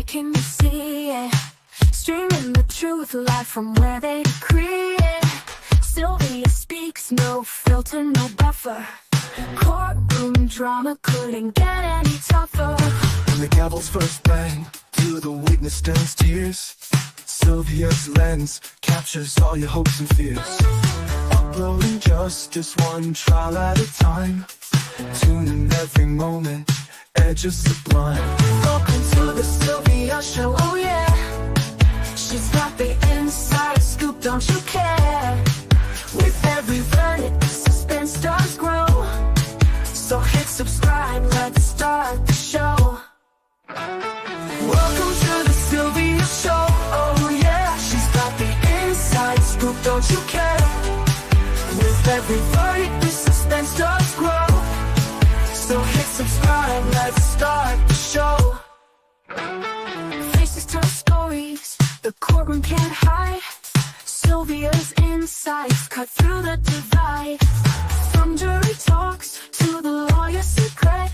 making you see it. Streaming the truth live from where they decree it. Sylvia speaks, no filter, no buffer. Courtroom drama couldn't get any tougher. When the gavel's first bang, to the witness turns tears, Sylvia's lens captures all your hopes and fears. Uploading justice one trial at a time, tuning every moment, edges sublime. Welcome to the Sylvia show, oh yeah. She's got the inside scoop, don't you care? With every verdict, the suspense does grow. So hit subscribe, let's start the show. Welcome to the Sylvia show, oh yeah. She's got the inside scoop, don't you care? With every verdict, the suspense does grow. So hit subscribe, let's start the show. Faces tell stories, the courtroom can't hide. Sylvia's insights cut through the divide. From jury talks to the lawyer's secret,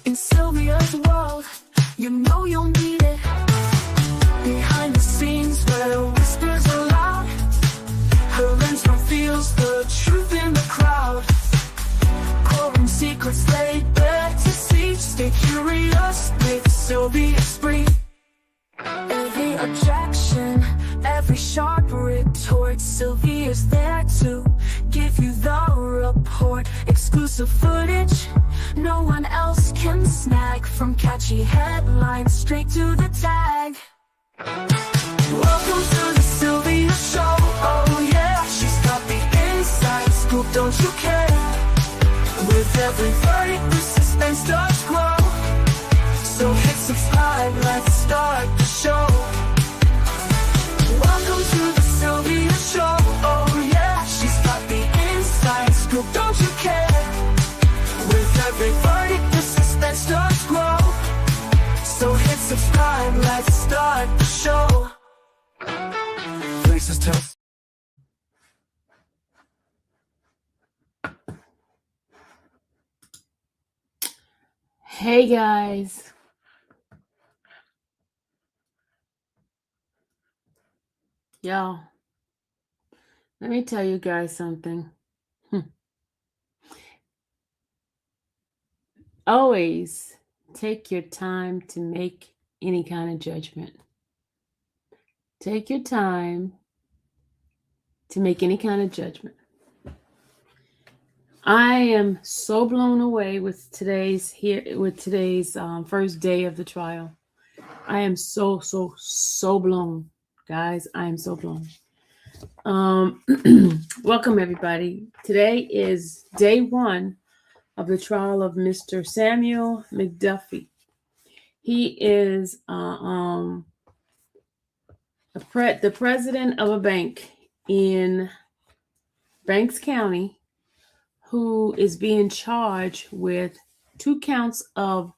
in Sylvia's world, you know you'll need it. Behind the scenes where whispers are loud, her lens reveals the truth in the crowd. Courtroom secrets laid bare to see. Stay curious with Sylvia Spree. Every objection, every sharp retort, Sylvia's there to give you the report. Exclusive footage no one else can snag, from catchy headlines straight to the tag. Welcome to the Sylvia show, oh yeah. She's got the inside scoop, don't you care? With every verdict, the suspense does grow. So hit subscribe, let's start the show. Welcome to the Sylvia show, oh yeah. She's got the inside scoop, don't you care? With every verdict, the suspense does grow. So hit subscribe, let's start the show. Faces tell. Hey guys, y'all, let me tell you guys something. Always take your time to make any kind of judgment. Take your time to make any kind of judgment. I am so blown away with today's first day of the trial. I am so blown, guys. I am so blown. Welcome everybody. Today is day one of the trial of Mr. Samuel McDuffie. He is the president of a bank in Banks County, who is being charged with 2 counts of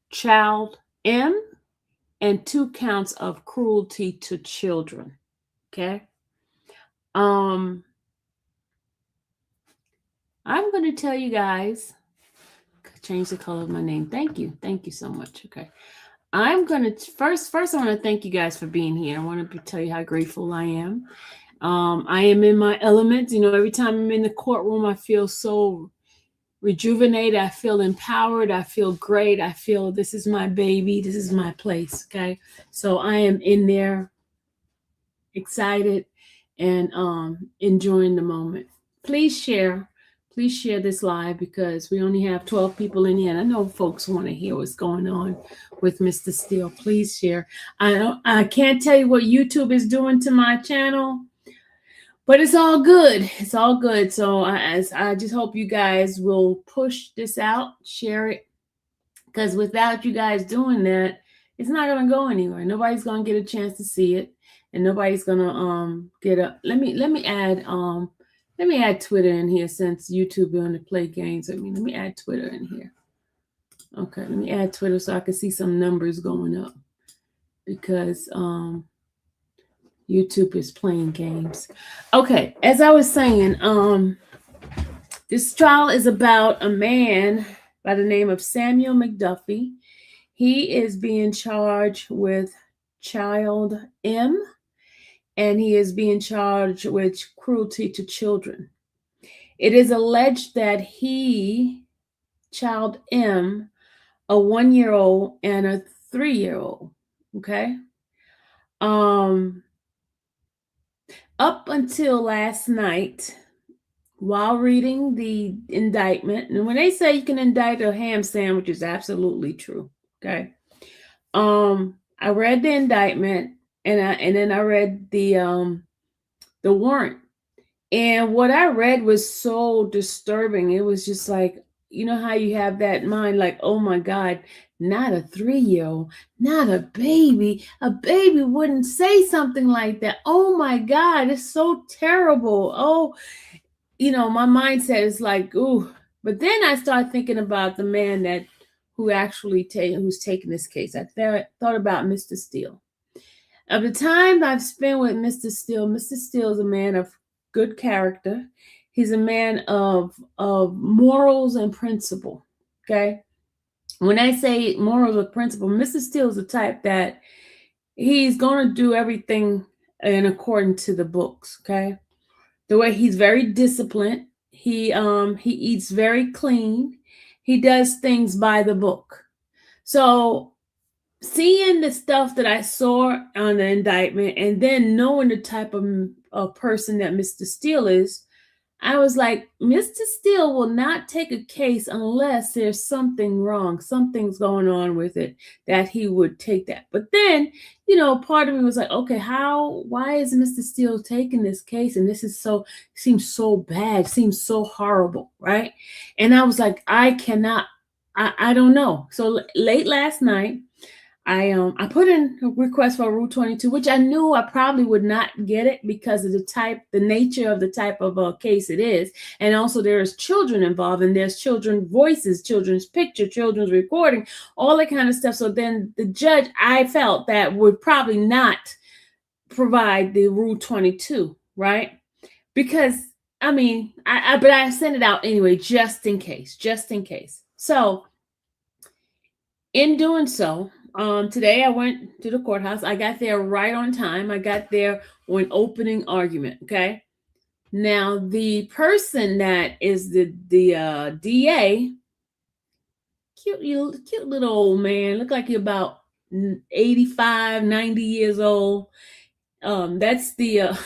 child M and 2 counts of cruelty to children. Okay. I'm going to tell you guys, change the color of my name. Thank you so much. Okay. I'm going to first I want to thank you guys for being here. I want to tell you how grateful I am. I am in my element. You know, every time I'm in the courtroom, I feel so rejuvenated. I feel empowered. I feel great. I feel this is my baby. This is my place. Okay. So I am in there excited and enjoying the moment. Please share this live, because we only have 12 people in here. And I know folks want to hear what's going on with Mr. Steele. Please share. I can't tell you what YouTube is doing to my channel, but it's all good. It's all good. So I just hope you guys will push this out, share it, because without you guys doing that, it's not going to go anywhere. Nobody's going to get a chance to see it, and nobody's going to get a. Let me add Twitter in here, since YouTube going to play games with me. Let me add Twitter in here. Okay, let me add Twitter so I can see some numbers going up, because YouTube is playing games. Okay, as I was saying, this trial is about a man by the name of Samuel McDuffie. He is being charged with child M, and he is being charged with cruelty to children. It is alleged that child M, a 1-year-old and a 3-year-old, okay? Up until last night, while reading the indictment, and when they say you can indict a ham sandwich, is absolutely true, okay? I read the indictment, and then I read the warrant. And what I read was so disturbing. It was just like, you know how you have that mind like, oh my God, not a 3-year-old, not a baby. A baby wouldn't say something like that. Oh my God, it's so terrible. Oh, my mindset is like, ooh. But then I start thinking about the man who's taking this case. I thought about Mr. Steele. Of the time I've spent with Mr. Steele is a man of good character. He's a man of morals and principle. Okay. When I say morals or principle, Mr. Steele is the type that he's going to do everything in accordance to the books. Okay. The way he's very disciplined. He eats very clean. He does things by the book. So seeing the stuff that I saw on the indictment and then knowing the type of person that Mr. Steele is, I was like, Mr. Steele will not take a case unless there's something wrong, something's going on with it, that he would take that. But then, part of me was like, okay, why is Mr. Steele taking this case? And this seems so bad, seems so horrible, right? And I was like, I don't know. So late last night, I put in a request for Rule 22, which I knew I probably would not get it because of the nature of the type of case it is. And also there's children involved, and there's children's voices, children's picture, children's recording, all that kind of stuff. So then the judge, I felt that would probably not provide the Rule 22, right? Because, but I sent it out anyway, just in case. So in doing so, today I went to the courthouse. I got there right on time. I got there on opening argument. Okay. Now the person that is the DA, cute little old man, look like he's about 85, 90 years old. That's the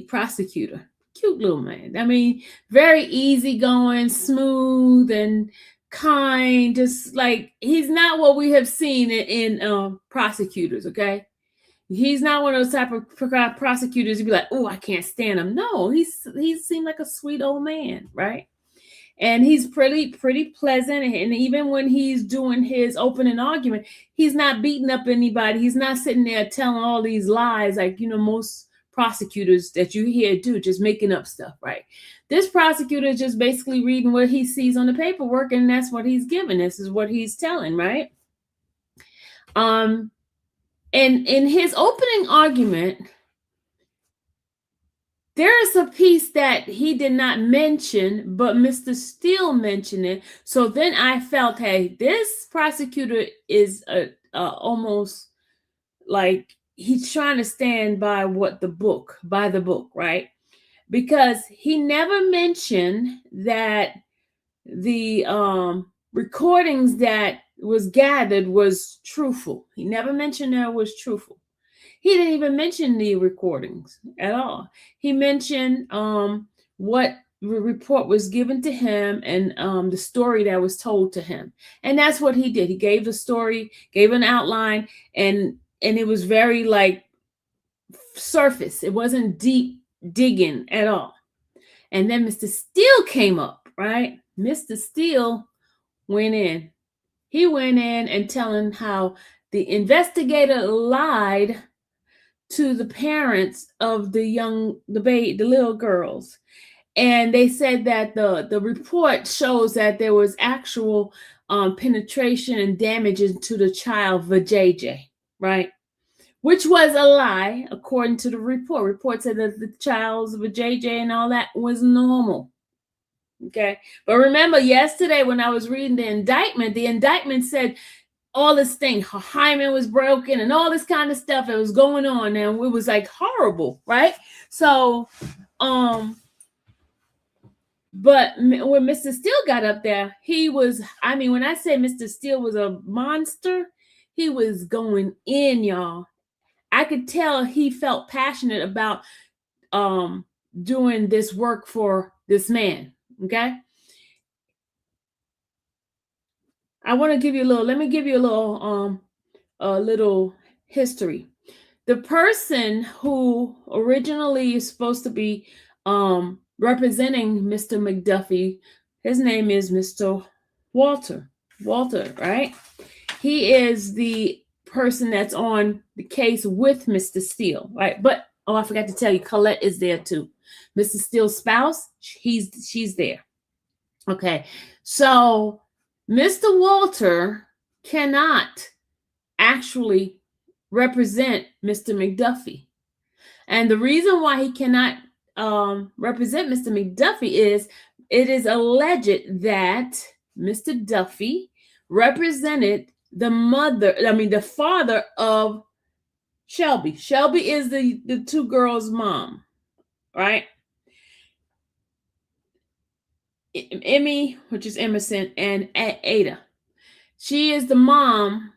prosecutor. Cute little man. Very easygoing, smooth, and kind, just like he's not what we have seen in prosecutors. Okay, he's not one of those type of prosecutors you'd be like, oh, I can't stand him. No, he seemed like a sweet old man, right? And he's pretty pleasant, and even when he's doing his opening argument, he's not beating up anybody. He's not sitting there telling all these lies like most prosecutors that you hear do, just making up stuff, right? This prosecutor is just basically reading what he sees on the paperwork, and that's what he's giving. This is what he's telling, right? And in his opening argument, there is a piece that he did not mention, but Mr. Steele mentioned it. So then I felt, hey, this prosecutor is almost like he's trying to stand by the book, right? Because he never mentioned that the recordings that was gathered was truthful. He never mentioned that it was truthful. He didn't even mention the recordings at all. He mentioned what report was given to him and the story that was told to him. And that's what he did. He gave the story, gave an outline, and it was very like surface. It wasn't deep digging at all. And then Mr. Steele came up, right? Mr. Steele went in. He went in and telling how the investigator lied to the parents of the little girls. And they said that the report shows that there was actual penetration and damages to the child vajayjay, right? Which was a lie, according to the report. Report said that the child's vajayjay and all that was normal, Okay. But remember yesterday when I was reading the indictment said all this thing, her hymen was broken and all this kind of stuff that was going on. And it was like horrible, right? So, but when Mr. Steele got up there, he was, I mean, when I say Mr. Steele was a monster, he was going in, y'all. I could tell he felt passionate about doing this work for this man. Okay. I want to give you let me give you a little history. The person who originally is supposed to be representing Mr. McDuffie, his name is Mr. Walter. Walter, right? He is the person that's on the case with Mr. Steele, right? But I forgot to tell you, Colette is there too. Mr. Steele's spouse, she's there. Okay, so Mr. Walter cannot actually represent Mr. McDuffie. And the reason why he cannot represent Mr. McDuffie is it is alleged that Mr. Duffy represented the father of Shelby. Shelby is the two girls' mom, right? Emmy, which is Emerson, and Ada. She is the mom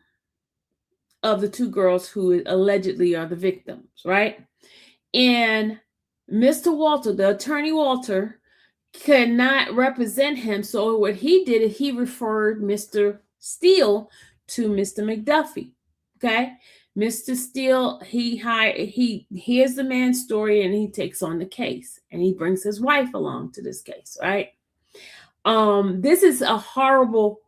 of the two girls who allegedly are the victims, right? And Mr. Walter, the attorney Walter, cannot represent him. So what he did is he referred Mr. Steele to Mr. McDuffie. Okay. Mr. Steele, he hears the man's story and he takes on the case and he brings his wife along to this case, right? This is a horrible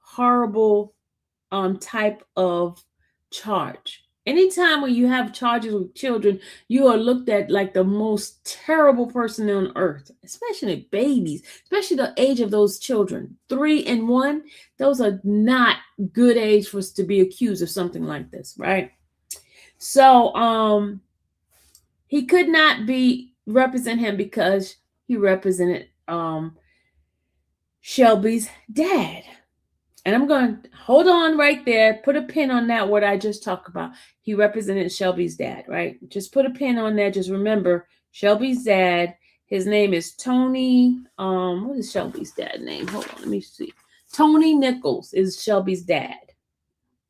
type of charge. Anytime when you have charges with children, you are looked at like the most terrible person on earth, especially babies, especially the age of those children. 3 and 1, those are not good age for us to be accused of something like this, right? So he could not represent him because he represented Shelby's dad. And I'm going to hold on right there, put a pin on that, what I just talked about. He represented Shelby's dad, right? Just put a pin on that. Just remember Shelby's dad. His name is Tony. What is Shelby's dad's name? Hold on, let me see. Tony Nichols is Shelby's dad.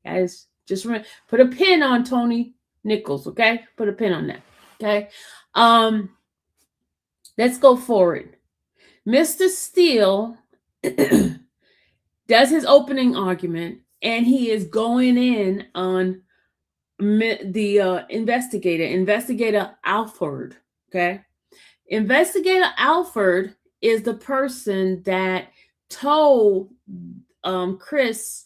Guys, just remember, put a pin on Tony Nichols, okay? Put a pin on that, okay? Let's go forward. Mr. Steele does his opening argument, and he is going in on the investigator Alford. Okay, investigator Alford is the person that told Chris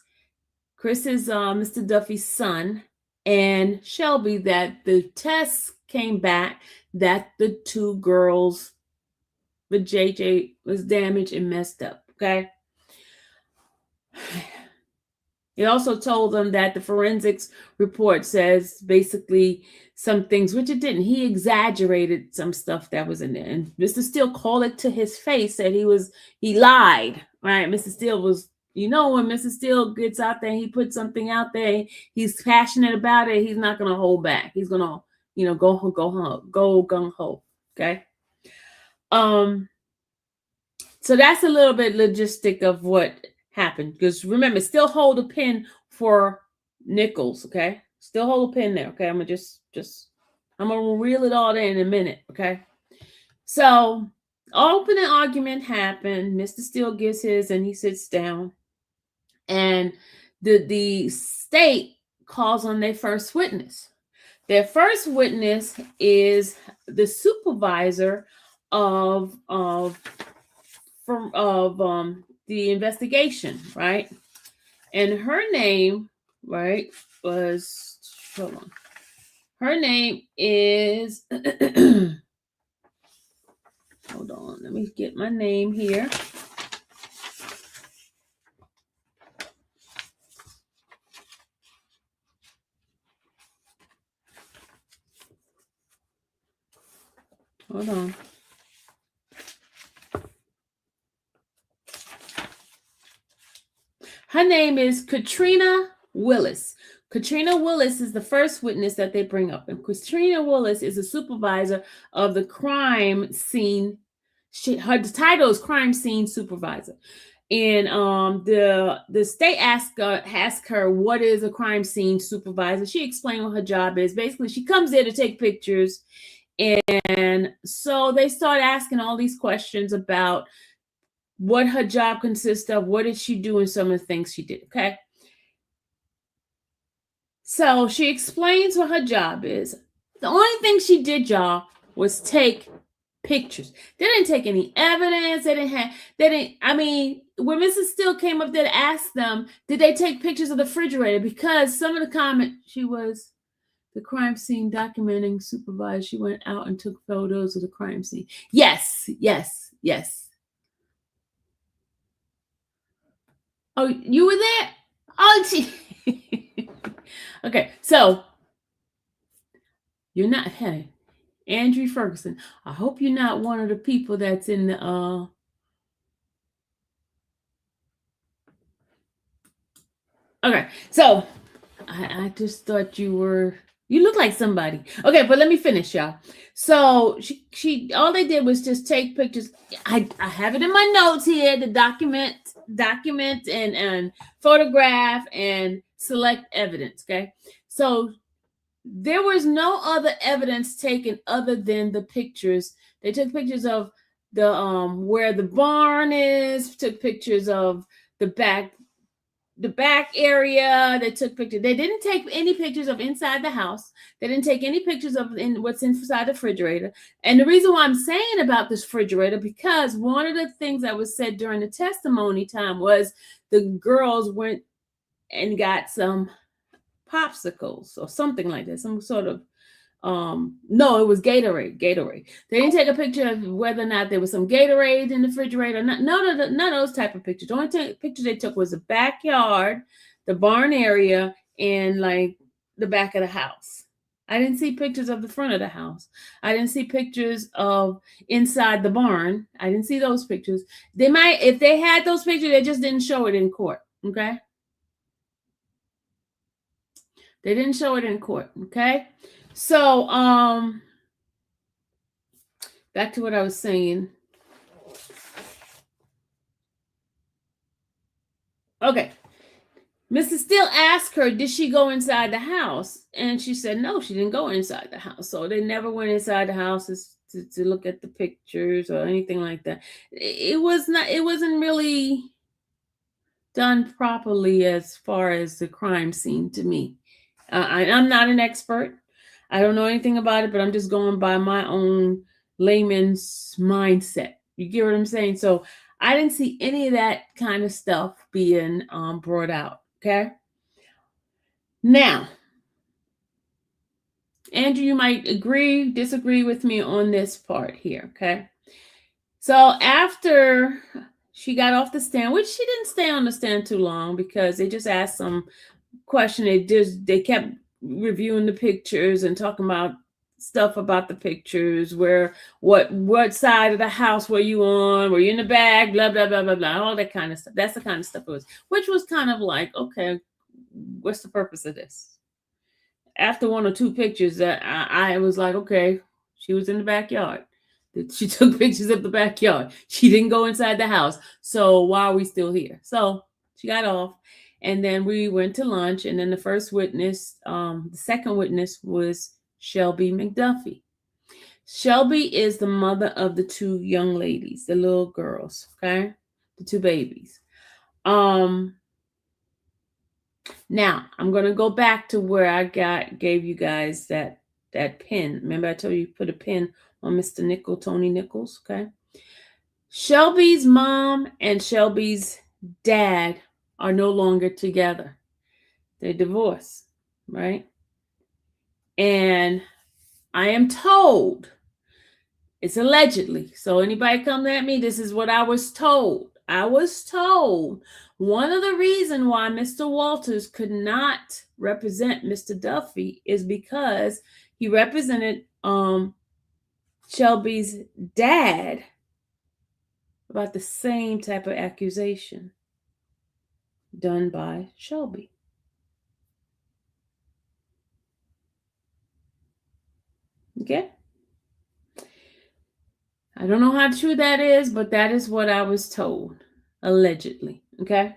is Mr. Duffy's son, and Shelby that the tests came back that the two girls, the JJ, was damaged and messed up. Okay. He also told them that the forensics report says basically some things, which it didn't. He exaggerated some stuff that was in there. And Mr. Steele called it to his face, said he lied, right? Mr. Steele was, when Mr. Steele gets out there and he puts something out there, he's passionate about it. He's not going to hold back. He's going to, go gung ho. Okay. So that's a little bit logistic of what happened, because remember, still hold a pin for Nichols, okay? Still hold a pin there, okay? I'm gonna I'm gonna reel it all in a minute, okay? So opening argument happened. Mr. Steele gives his and he sits down, and the state calls on their first witness. Their first witness is the supervisor of the investigation, right? And her name, right, was, hold on. Her name is, hold on, let me get my name here. Hold on. Her name is Katrina Willis. Katrina Willis is the first witness that they bring up. And Katrina Willis is a supervisor of the crime scene. Her title is crime scene supervisor. And the state asked her what is a crime scene supervisor. She explained what her job is. Basically, she comes there to take pictures. And so they start asking all these questions about what her job consists of, what did she do, and some of the things she did. Okay. So she explains what her job is. The only thing she did, y'all, was take pictures. They didn't take any evidence. When Mrs. Steele came up there to ask them, did they take pictures of the refrigerator? Because some of the comment, she was the crime scene documenting supervisor. She went out and took photos of the crime scene. Yes. Oh, you were there? Oh, okay, so you're not, hey, Andrew Ferguson, I hope you're not one of the people that's in the okay, so I just thought you look like somebody. Okay, but let me finish, y'all. So she all they did was just take pictures. I have it in my notes here, the document and photograph and select evidence. Okay, so there was no other evidence taken other than the pictures. They took pictures of the where the barn is, took pictures of the back area. They took pictures. They didn't take any pictures of inside the house. They didn't take any pictures of what's inside the refrigerator. And the reason why I'm saying about this refrigerator, because one of the things that was said during the testimony time was the girls went and got some popsicles or something like that, some sort of no, it was Gatorade. They didn't take a picture of whether or not there was some Gatorade in the refrigerator. None of those type of pictures. The only picture they took was the backyard, the barn area, and like the back of the house. I didn't see pictures of the front of the house. I didn't see pictures of inside the barn. I didn't see those pictures. They might, if they had those pictures, they just didn't show it in court. Okay. They didn't show it in court. Okay. So, back to what I was saying. Okay. Mrs. Steele asked her, did she go inside the house? And she said, no, she didn't go inside the house. So they never went inside the house to look at the pictures or anything like that. It wasn't really done properly as far as the crime scene to me. I'm not an expert. I don't know anything about it, but I'm just going by my own layman's mindset. You get what I'm saying? So I didn't see any of that kind of stuff being brought out. Okay. Now, Andrew, you might disagree with me on this part here. Okay. So after she got off the stand, which she didn't stay on the stand too long because they just asked some question. They kept reviewing the pictures and talking about stuff about the pictures, where what side of the house were you on, were you in the back, blah blah blah blah blah, all that kind of stuff. That's the kind of stuff it was, which was kind of like, okay, what's the purpose of this? After one or two pictures, that I was like, okay, she was in the backyard. She took pictures of the backyard. She didn't go inside the house, so why are we still here? So she got off. And then we went to lunch, and then the second witness was Shelby McDuffie. Shelby is the mother of the two young ladies, the little girls, okay? The two babies. Now, I'm going to go back to where I gave you guys that pin. Remember I told you put a pin on Mr. Tony Nichols, okay? Shelby's mom and Shelby's dad are no longer together. They're divorced, right? And I am told, it's allegedly, so anybody come at me, this is what I was told. I was told one of the reasons why Mr. Walters could not represent Mr. Duffy is because he represented Shelby's dad about the same type of accusation. done by Shelby. Okay? I don't know how true that is, but that is what I was told, allegedly. Okay?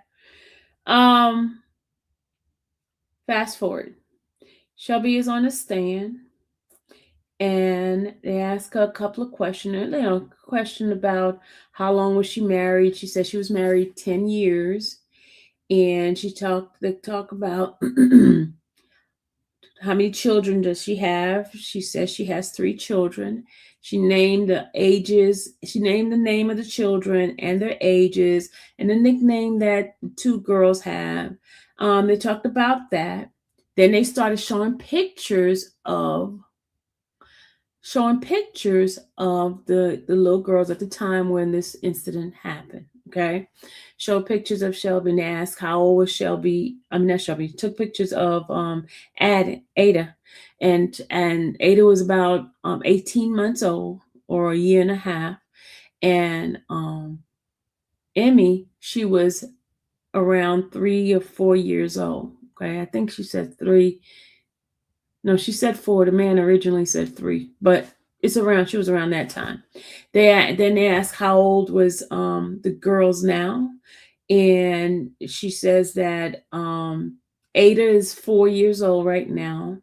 Fast forward. Shelby is on the stand and they ask her a couple of questions, question about how long was she married. She said she was married 10 years. And they talk about how many children does she have. She says she has 3 children. She named the ages. She named the name of the children and their ages and the nickname that 2 girls have. They talked about that. Then they started showing pictures of the little girls at the time when this incident happened. Okay. Show pictures of Shelby and asked how old was Shelby. I mean, not Shelby. Took pictures of Ada. And Ada was about 18 months old or a year and a half. And Emmy, she was around 3 or 4 years old. Okay. I think she said 3. No, she said 4. The man originally said 3, but she was around that time. Then they asked how old was the girls now, and she says that Ada is 4 years old right now,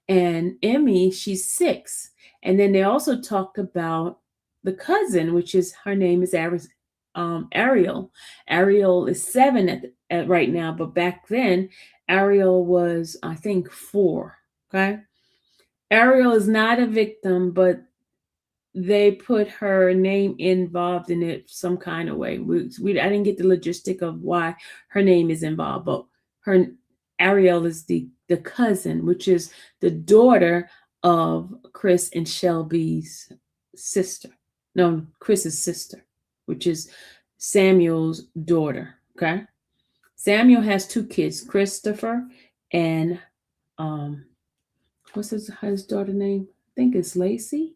and Emmy, she's 6. And then they also talked about the cousin, which is her name is Ariel. Ariel is 7 at right now, but back then Ariel was, I think, 4. Okay. Ariel is not a victim, but they put her name involved in it some kind of way. I didn't get the logistic of why her name is involved, but Ariel is the cousin, which is the daughter of Chris and Shelby's sister. No, Chris's sister, which is Samuel's daughter. Okay. Samuel has 2 kids, Christopher and what's his daughter name? I think it's Lacey.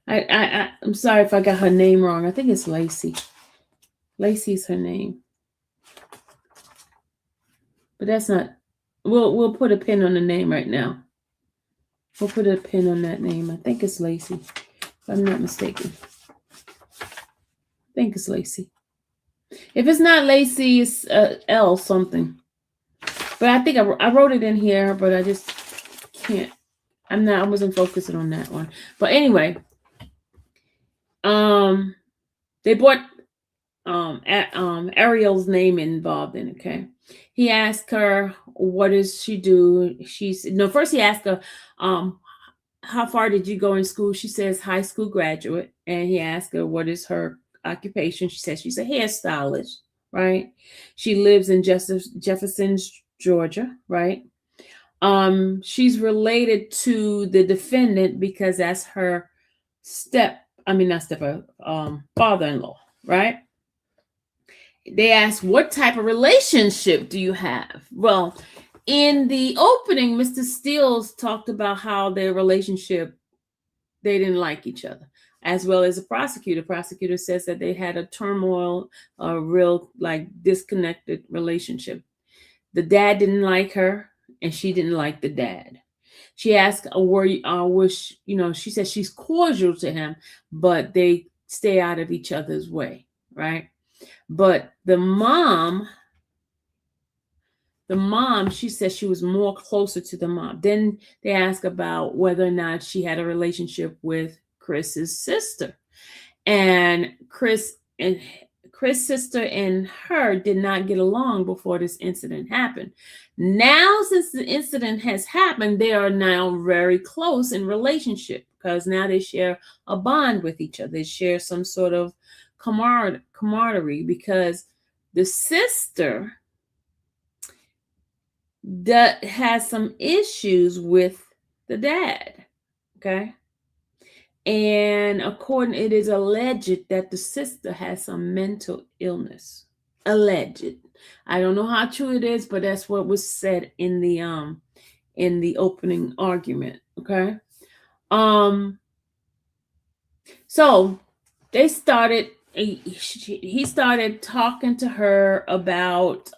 I'm sorry if I got her name wrong. I think it's Lacey. Lacey's her name. But that's not. We'll put a pin on the name right now. We'll put a pin on that name. I think it's Lacey, if I'm not mistaken. I think it's Lacey. If it's not Lacey, it's L something. But I think I wrote it in here, but I just can't. I wasn't focusing on that one. But anyway, they brought Ariel's name involved in it. Okay. He asked her, what does she do? First he asked her, how far did you go in school? She says high school graduate. And he asked her, what is her occupation? She says she's a hairstylist, right? She lives in Jefferson, Georgia, right? She's related to the defendant because that's her father-in-law, right? They asked, what type of relationship do you have? Well, in the opening, Mr. Steele talked about how their relationship, they didn't like each other, as well as the prosecutor. Prosecutor says that they had a turmoil, a real disconnected relationship. The dad didn't like her, and she didn't like the dad. She asked, she said she's cordial to him, but they stay out of each other's way, right? But the mom, she said she was more closer to the mom. Then they asked about whether or not she had a relationship with Chris's sister. And Chris's sister and her did not get along before this incident happened. Now, since the incident has happened, they are now very close in relationship because now they share a bond with each other. They share some sort of camaraderie because the sister that has some issues with the dad. Okay. And it is alleged that the sister has some mental illness. Alleged. I don't know how true it is, but that's what was said in the opening argument. Okay. So they started he started talking to her about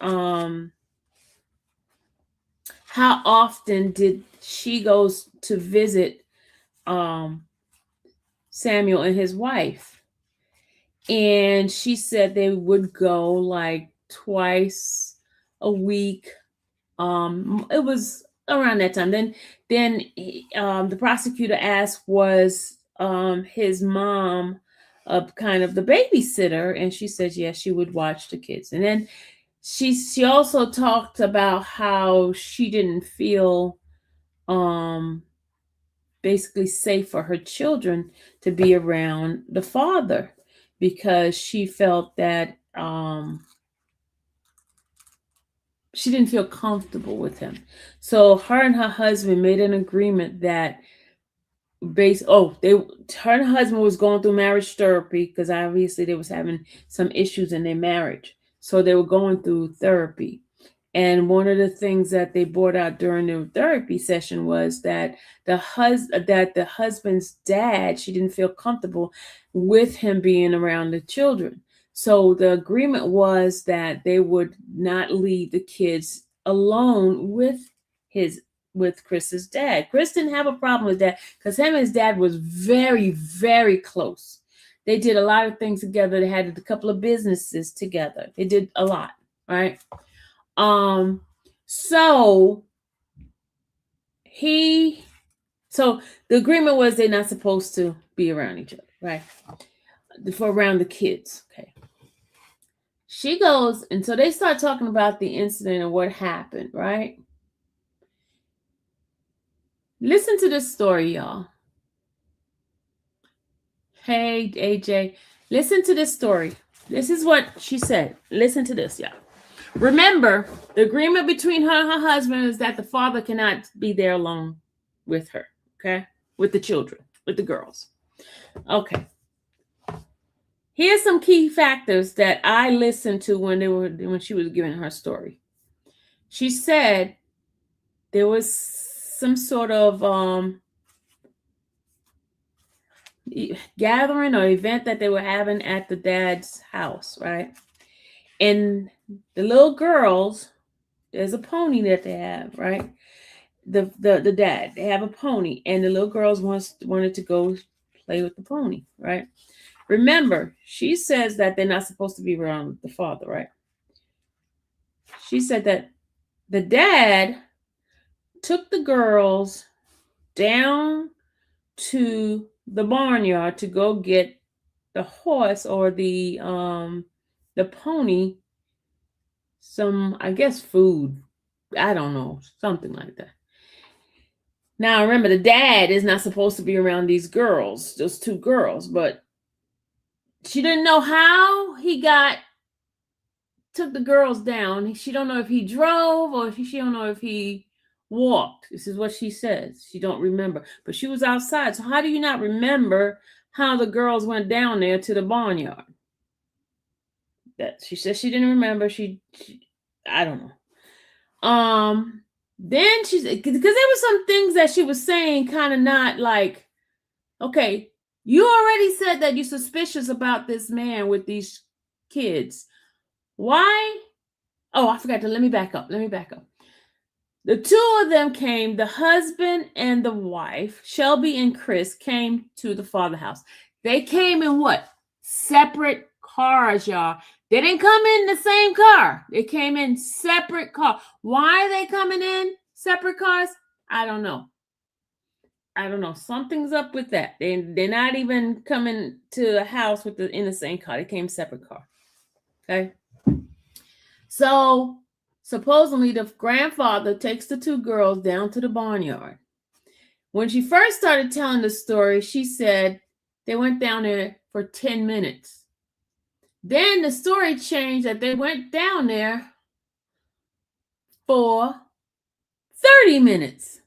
how often did she goes to visit Samuel and his wife. And she said they would go like twice a week. It was around that time. Then the prosecutor asked, was his mom kind of the babysitter? And she said, yes, she would watch the kids. And then she also talked about how she didn't feel basically safe for her children to be around the father, because she felt that she didn't feel comfortable with him. So her and her husband made an agreement that her and her husband was going through marriage therapy, because obviously they was having some issues in their marriage. So they were going through therapy. And one of the things that they brought out during the therapy session was that the husband's dad, she didn't feel comfortable with him being around the children. So the agreement was that they would not leave the kids alone with Chris's dad. Chris didn't have a problem with that, because him and his dad was very, very close. They did a lot of things together. They had a couple of businesses together. They did a lot, right? So the agreement was they're not supposed to be around each other, right? For around the kids. Okay. She goes, and so they start talking about the incident and what happened, right? Listen to this story, y'all. Hey, AJ, listen to this story. This is what she said. Listen to this, y'all. Remember, the agreement between her and her husband is that the father cannot be there alone with her, okay? With the children, with the girls. Okay. Here's some key factors that I listened to when she was giving her story. She said there was some sort of gathering or event that they were having at the dad's house, right? And the little girls, there's a pony that they have, right? The dad, they have a pony, and the little girls wanted to go play with the pony, right? Remember, she says that they're not supposed to be around the father, right? She said that the dad took the girls down to the barnyard to go get the horse or the pony some, I guess, food. I don't know, something like that. Now, remember, the dad is not supposed to be around these girls, those two girls, but she didn't know how he took the girls down. She don't know if he drove or she don't know if he walked. This is what she says. She don't remember, but she was outside. So how do you not remember how the girls went down there to the barnyard? That she says she didn't remember. She I don't know. Then she's, because there were some things that she was saying kind of not like, okay, you already said that you're suspicious about this man with these kids. Why? Oh, I forgot to, let me back up. The two of them came, the husband and the wife, Shelby and Chris, came to the father house. They came in what? Separate cars, y'all. They didn't come in the same car. They came in separate cars. Why are they coming in separate cars? I don't know. Something's up with that. They're not even coming to a house in the same car. They came separate car. Okay. So supposedly the grandfather takes the two girls down to the barnyard. When she first started telling the story, she said they went down there for 10 minutes. Then the story changed that they went down there for 30 minutes.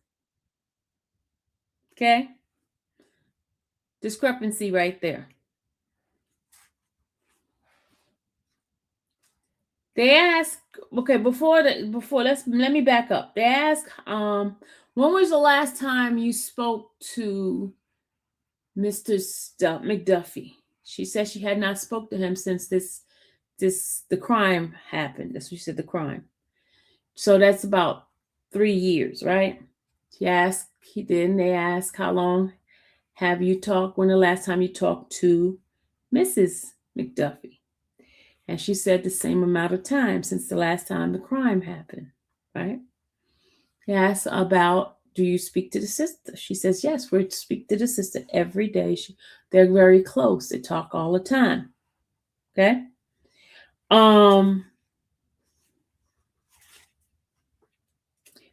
Okay? Discrepancy right there. They ask, okay, let me back up. They ask, when was the last time you spoke to Mr. McDuffie? She said she had not spoke to him since the crime happened. That's what she said, the crime. So that's about 3 years, right? She asked, they asked, how long have you talked? When the last time you talked to Mrs. McDuffie? And she said the same amount of time since the last time the crime happened, right? He asked about, do you speak to the sister? She says, yes, we speak to the sister every day. They're very close. They talk all the time. Okay.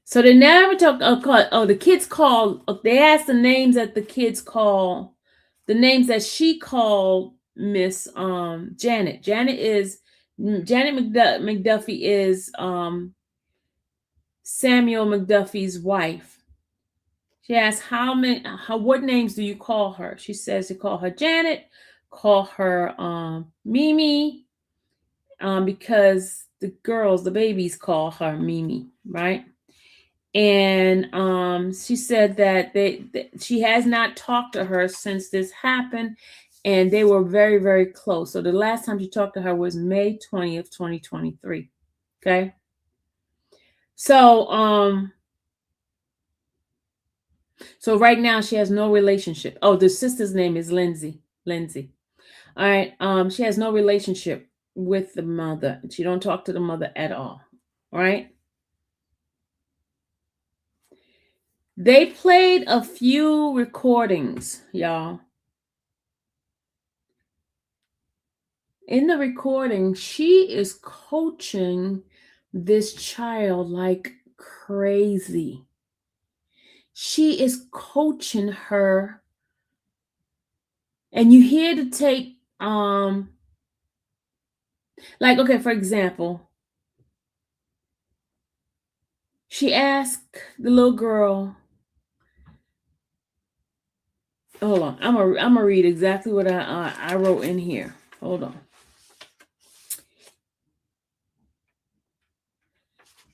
So they never talk. The kids called. They asked the names that the kids call, the names that she called Miss Janet. Janet McDuffie is Samuel McDuffie's wife. She asked what names do you call her? She says you call her Janet, call her Mimi, because the babies call her Mimi, right? And she said that she has not talked to her since this happened, and they were very, very close. So the last time she talked to her was May 20th, 2023. Okay. So right now she has no relationship. Oh, the sister's name is Lindsay. All right. She has no relationship with the mother. She don't talk to the mother at all. All right. They played a few recordings, y'all. In the recording, she is coaching this child like crazy. She is coaching her. And you hear the tape, like, okay, for example, she asked the little girl, hold on, I'm gonna read exactly what I wrote in here. Hold on.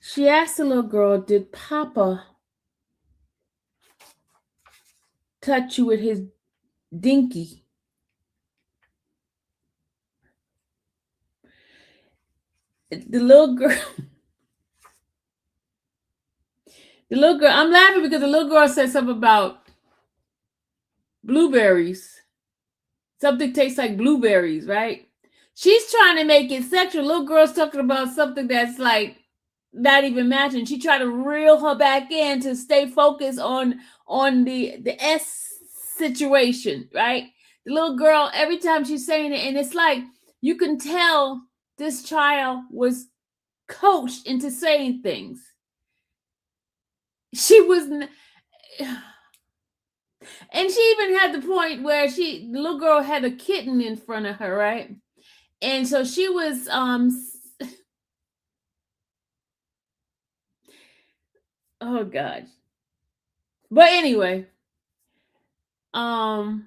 She asked the little girl, did Papa touch you with his dinky? The little girl, I'm laughing because the little girl said something about blueberries. Something tastes like blueberries, right? She's trying to make it sexual. Little girl's talking about something that's like not even matching. She tried to reel her back in to stay focused on the S situation, right? The little girl, every time she's saying it, and it's like you can tell this child was coached into saying things. She was, and she even had the point where the little girl had a kitten in front of her, right? And so she was oh God. But anyway, the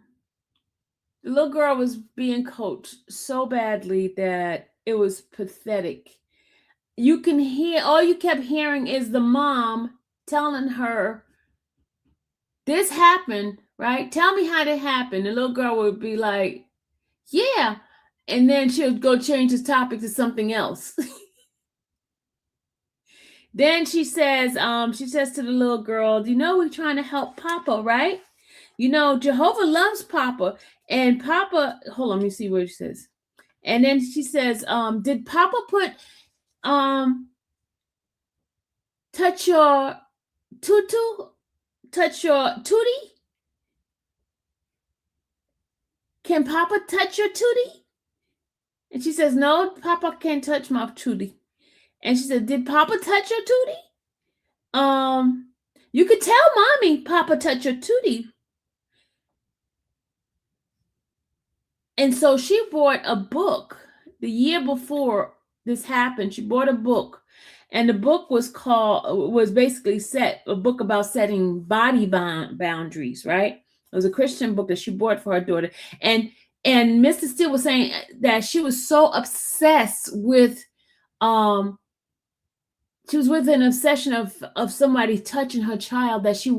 little girl was being coached so badly that it was pathetic. You can hear, all you kept hearing is the mom telling her, this happened, right? Tell me how that happened. The little girl would be like, yeah. And then she'll go change the topic to something else. Then she says to the little girl, you know, we're trying to help Papa, right? You know, Jehovah loves Papa. And Papa, hold on, let me see what she says. And then she says, did Papa put touch your tutu? Touch your tootie? Can Papa touch your tootie? And she says, no, Papa can't touch my tootie. And she said, did Papa touch your tootie? You could tell Mommy Papa touched your tootie. And so she bought a book the year before this happened. She bought a book, and the book was basically a book about setting body boundaries, right? It was a Christian book that she bought for her daughter. And Mr. Steele was saying that she was so obsessed with, she was with an obsession of somebody touching her child that she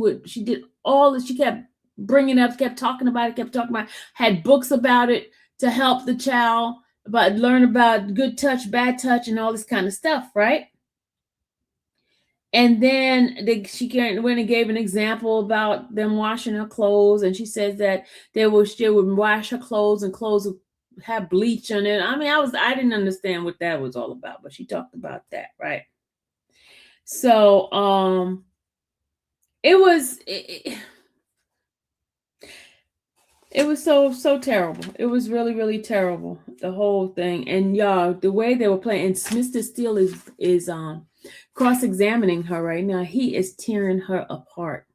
did all this. She kept bringing up, kept talking about it, had books about it, to help the child, but learn about good touch, bad touch, and all this kind of stuff, right? And then she went and gave an example about them washing her clothes, and she says that she would wash her clothes, and clothes would have bleach on it. I mean, I didn't understand what that was all about, but she talked about that, right? So it was so terrible. It was really, really terrible, the whole thing. And y'all, the way they were playing, and Mr. Steele is cross-examining her right now. He is tearing her apart.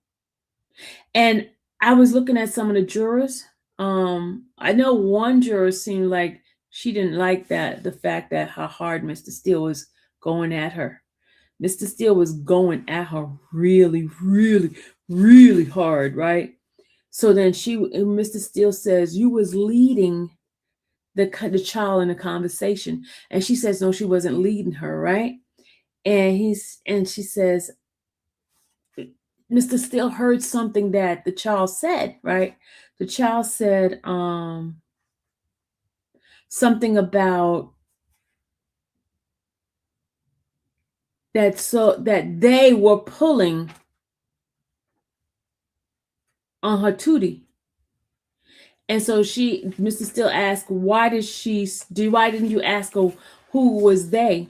And I was looking at some of the jurors. I know one juror seemed like she didn't like the fact that how hard Mr. Steele was going at her. Mr. Steele was going at her really, really, really hard, right? So then Mr. Steele says, you was leading the child in the conversation. And she says, no, she wasn't leading her, right? And she says, Mr. Steele heard something that the child said, right? The child said something about that, so that they were pulling on her tootie. And so Mr. Steele asked, why didn't you ask her who was they?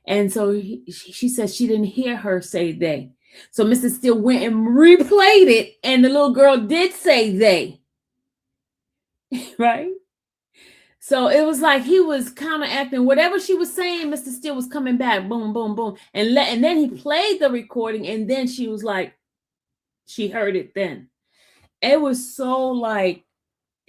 And so she said she didn't hear her say they. So Mr. Steele went and replayed it, and the little girl did say they. Right? So it was like he was counteracting whatever she was saying. Mr. Steele was coming back, boom, boom, boom. And then he played the recording, and then she was like, she heard it then. It was so like,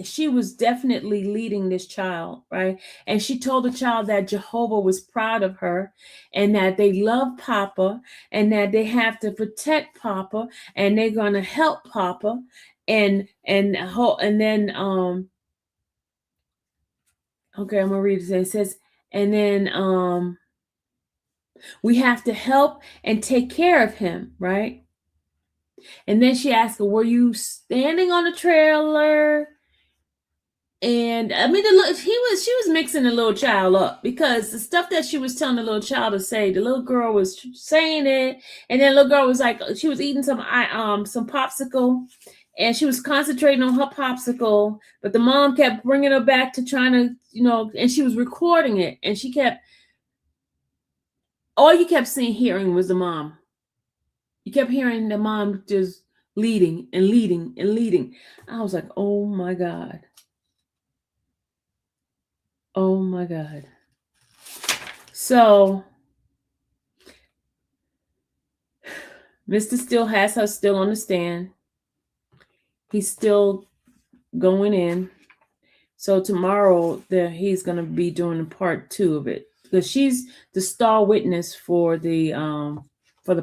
she was definitely leading this child, right? And she told the child that Jehovah was proud of her, and that they love Papa, and that they have to protect Papa, and they're gonna help Papa, and then okay, I'm gonna read it. It says, and then we have to help and take care of him, right? And then she asked her, were you standing on a trailer? And I mean, she was mixing the little child up, because the stuff that she was telling the little child to say, the little girl was saying it, and then the little girl was like, she was eating some popsicle, and she was concentrating on her popsicle, but the mom kept bringing her back to trying to, and she was recording it, and all you kept hearing was the mom. You kept hearing the mom just leading and leading and leading. I was like, oh my God. Oh my God. So Mr. Steele has her still on the stand. He's still going in. So tomorrow he's going to be doing part 2 of it, because she's the star witness for the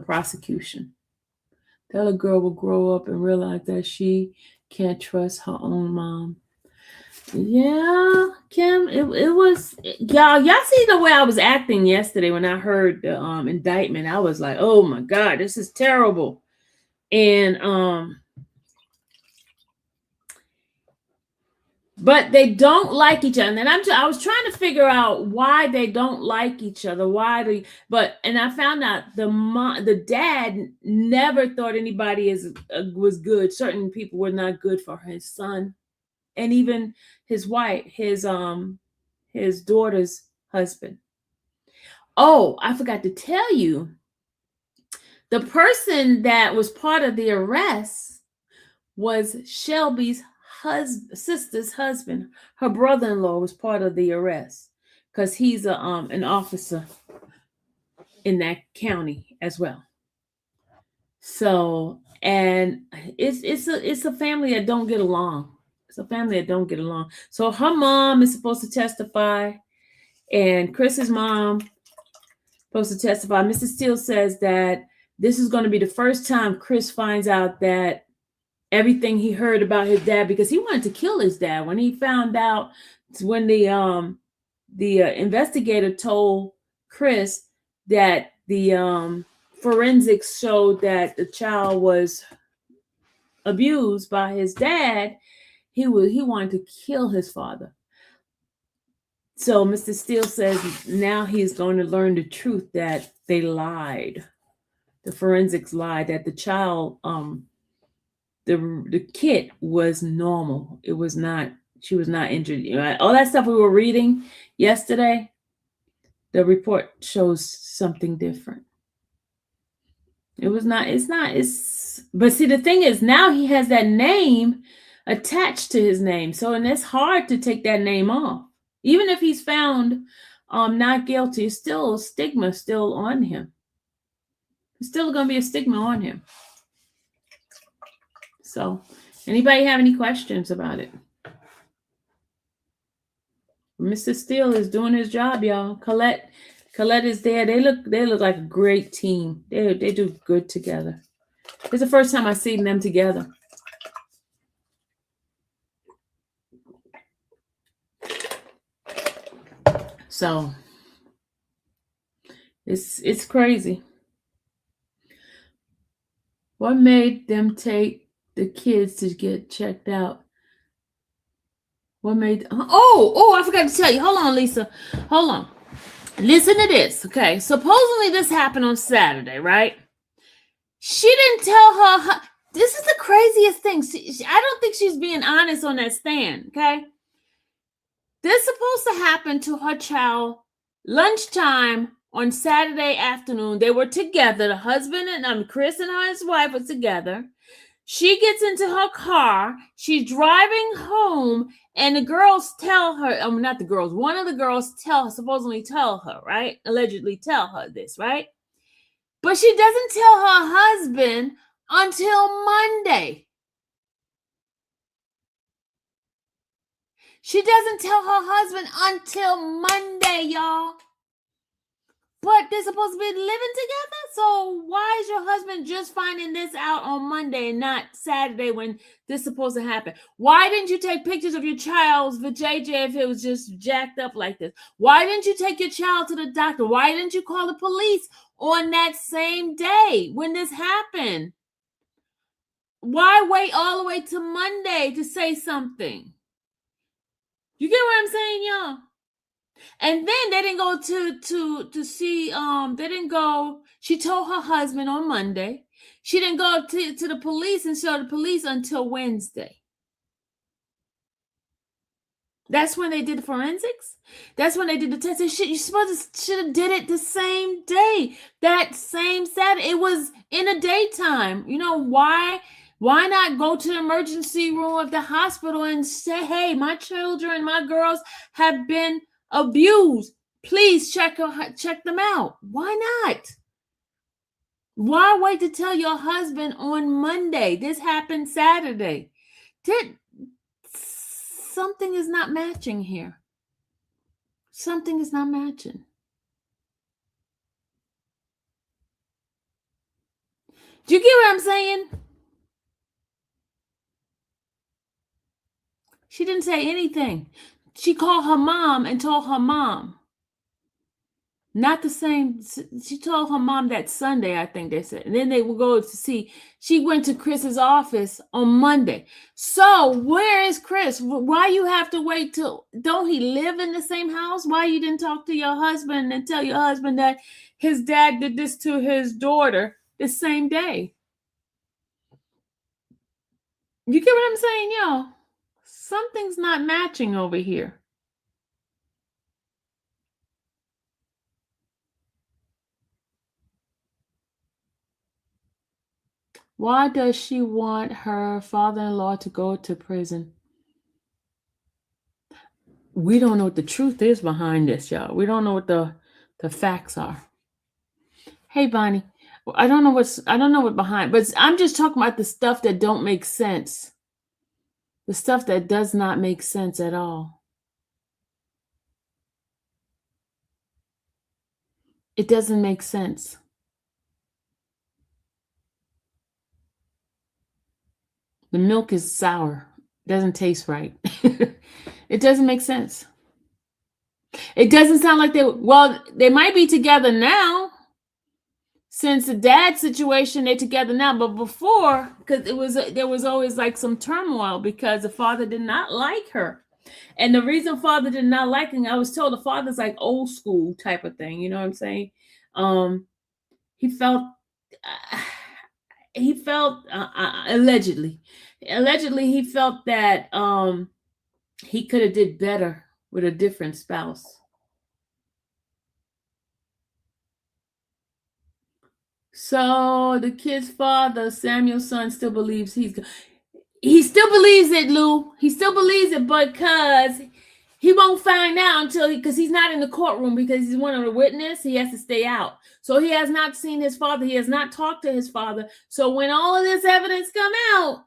prosecution. That little girl will grow up and realize that she can't trust her own mom. Yeah, Kim, it was, y'all see the way I was acting yesterday when I heard the indictment. I was like, oh my God, this is terrible. And but they don't like each other. And I was trying to figure out why they don't like each other. And I found out the dad never thought anybody was good. Certain people were not good for his son, and even his wife, his daughter's husband. Oh, I forgot to tell you, the person that was part of the arrest was Shelby's sister's husband. Her brother-in-law was part of the arrest, because he's an officer in that county as well. So, and it's a family that don't get along. It's a family that don't get along. So her mom is supposed to testify, and Chris's mom supposed to testify. Mr. Steele says that this is going to be the first time Chris finds out that everything he heard about his dad, because he wanted to kill his dad. When he found out, when the investigator told Chris that the forensics showed that the child was abused by his dad, he wanted to kill his father. So Mr. Steele says now he's going to learn the truth that they lied. The forensics lied that the child, the kid was normal. It was not. She was not injured. All that stuff we were reading yesterday, the report shows something different. It was not. It's not. But see, the thing is, now he has that name attached to his name, so and it's hard to take that name off. Even if he's found not guilty, it's still stigma still on him. It's still going to be a stigma on him. So, anybody have any questions about it? Mr. Steele is doing his job, y'all. Colette is there. They look like a great team. They do good together. It's the first time I've seen them together. So it's crazy. What made them take the kids to get checked out? What made I forgot to tell you. Hold on, Lisa. Hold on. Listen to this. Okay. Supposedly this happened on Saturday, right? She didn't tell her. This is the craziest thing. I don't think she's being honest on that stand. Okay. This is supposed to happen to her child lunchtime on Saturday afternoon. They were together. The husband and Chris and his wife were together. She gets into her car. She's driving home, and the girls tell her, not the girls, one of the girls supposedly tell her, right? Allegedly tell her this, right? But she doesn't tell her husband until Monday. She doesn't tell her husband until Monday, y'all. But they're supposed to be living together? So why is your husband just finding this out on Monday and not Saturday when this is supposed to happen? Why didn't you take pictures of your child's vajayjay if it was just jacked up like this? Why didn't you take your child to the doctor? Why didn't you call the police on that same day when this happened? Why wait all the way to Monday to say something? You get what I'm saying, y'all? And then they didn't go to see, they didn't go, she told her husband on Monday. She didn't go to the police and show the police until Wednesday. That's when they did the forensics. That's when they did the test. You should have did it the same day, that same Saturday. It was in the daytime. You know why? Why not go to the emergency room of the hospital and say, hey, my children, my girls have been abused. Please check them out. Why not? Why wait to tell your husband on Monday? This happened Saturday. Something is not matching here. Something is not matching. Do you get what I'm saying? She didn't say anything. She called her mom and told her mom. Not the same. She told her mom that Sunday, I think they said. And then they will go to see. She went to Chris's office on Monday. So where is Chris? Why you have to wait till, don't he live in the same house? Why you didn't talk to your husband and tell your husband that his dad did this to his daughter the same day? You get what I'm saying, y'all? Something's not matching over here. Why does she want her father-in-law to go to prison? We don't know what the truth is behind this, y'all. We don't know what the facts are. Hey, Bonnie. I don't know what behind, but I'm just talking about the stuff that don't make sense. The stuff that does not make sense at all. It doesn't make sense. The milk is sour. It doesn't taste right. It doesn't make sense. It doesn't sound like they might be together now. Since the dad situation, they're together now. But before, because there was always like some turmoil because the father did not like her. And the reason father did not like him, I was told the father's like old school type of thing. You know what I'm saying? He felt, allegedly he felt that he could have did better with a different spouse. So the kid's father, Samuel's son, still believes he still believes it, Lou. He still believes it because he won't find out until because he's not in the courtroom because he's one of the witnesses. He has to stay out. So he has not seen his father. He has not talked to his father. So when all of this evidence come out,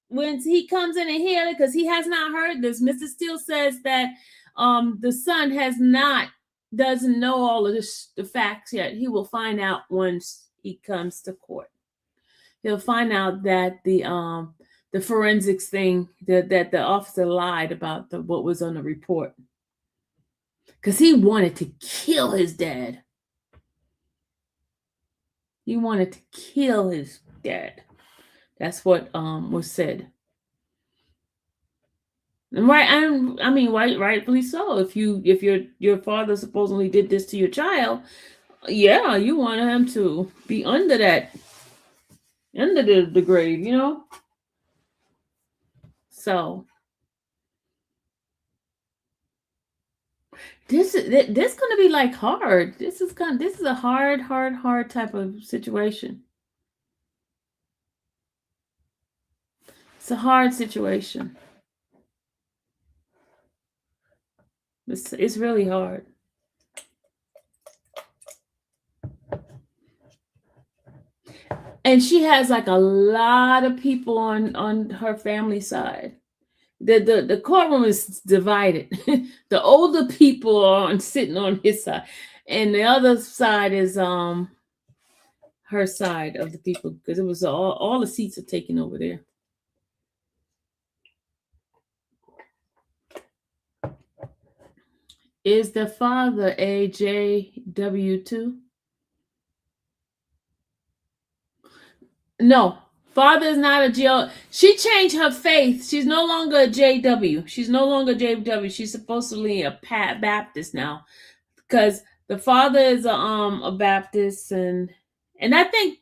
when he comes in and hear it, because he has not heard this, Mr. Steele says that the son doesn't know all of the facts yet. He will find out once he comes to court. He'll find out that the forensics thing that the officer lied about what was on the report, because he wanted to kill his dad. He wanted to kill his dad. That's what was said. And rightfully so. If your father supposedly did this to your child, yeah, you want him to be under the grave, you know. So this going to be like hard. This is a hard type of situation. It's a hard situation. It's really hard. And she has like a lot of people on her family side. The courtroom is divided. The older people are sitting on his side, and the other side is her side of the people, because it was all the seats are taken over there. Is the father a JW2? No, father is not a JW. She changed her faith. She's no longer a JW. She's no longer JW. She's supposedly a Baptist now, because the father is a Baptist, and I think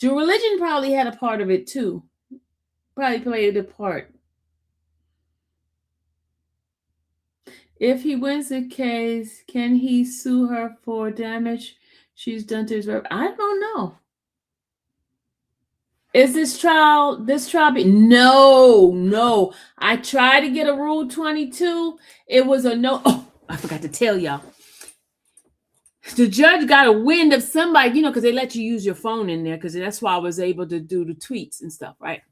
the religion probably had a part of it too. Probably played a part. If he wins the case, can he sue her for damage she's done to his work? I don't know. Is this trial no. I tried to get a Rule 22. It was a no. Oh, I forgot to tell y'all. The judge got a wind of somebody, because they let you use your phone in there, because that's why I was able to do the tweets and stuff, right?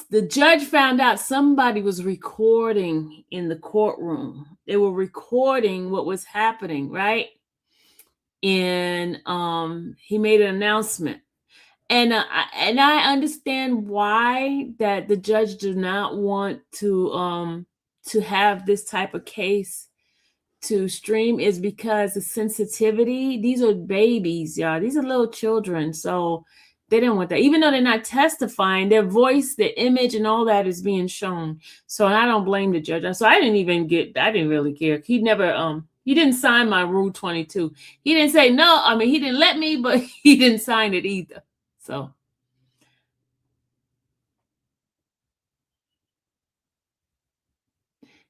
The judge found out somebody was recording in the courtroom. They were recording what was happening, right? And he made an announcement. And I understand why that the judge did not want to have this type of case to stream, is because the sensitivity. These are babies, y'all. These are little children, so they didn't want that. Even though they're not testifying, their voice, their image, and all that is being shown. So I don't blame the judge. So I didn't really care. He never he didn't sign my Rule 22. He didn't say no. I mean, he didn't let me, but he didn't sign it either. So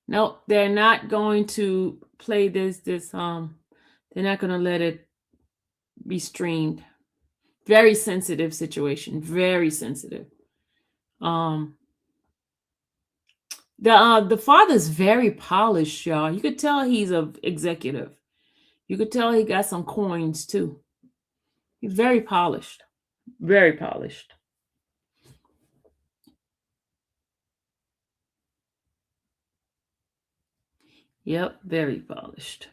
no, they're not going to play this. They're not going to let it be streamed. Very sensitive situation. Very sensitive. The father's very polished, y'all. You could tell he's an executive. You could tell he got some coins too. He's very polished. Very polished. Yep, very polished.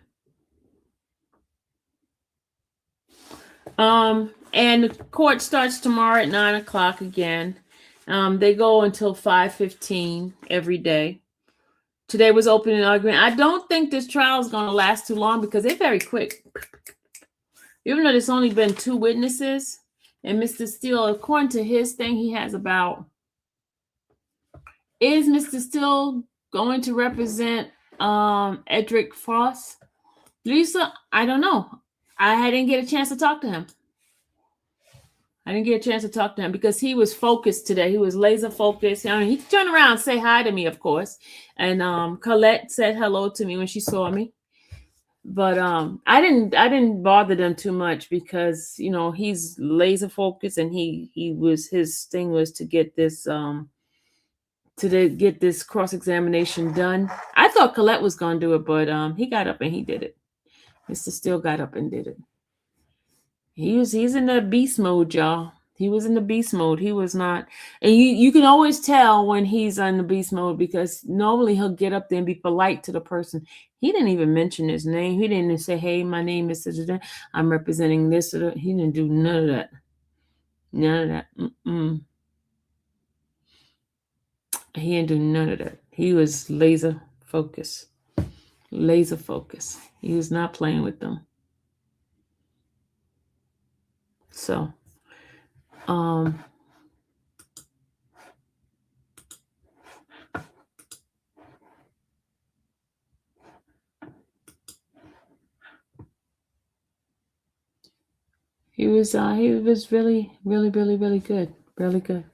And the court starts tomorrow at 9:00 again. They go until 5:15 every day. Today was opening argument. I don't think this trial is going to last too long, because they're very quick. Even though there's only been 2 witnesses, and Mr. Steele, according to his thing, he has about Is Mr. Still going to represent Edric Frost? Lisa, I don't know. I didn't get a chance to talk to him. Because he was focused today. He was laser focused. I mean, he turned around and say hi to me, of course. And Colette said hello to me when she saw me. But I didn't bother them too much because he's laser focused, and his thing was to get this cross examination done. I thought Colette was gonna do it, but he got up and he did it. Mr. Steele got up and did it. He's in the beast mode, y'all. He was in the beast mode. He was not, and you can always tell when he's in the beast mode because normally he'll get up there and be polite to the person. He didn't even mention his name. He didn't say, "Hey, my name is I'm representing this." Or he didn't do none of that. None of that. He didn't do none of that. He was laser focused. Laser focused. He was not playing with them. So, he was really, really, really, really good. Really good.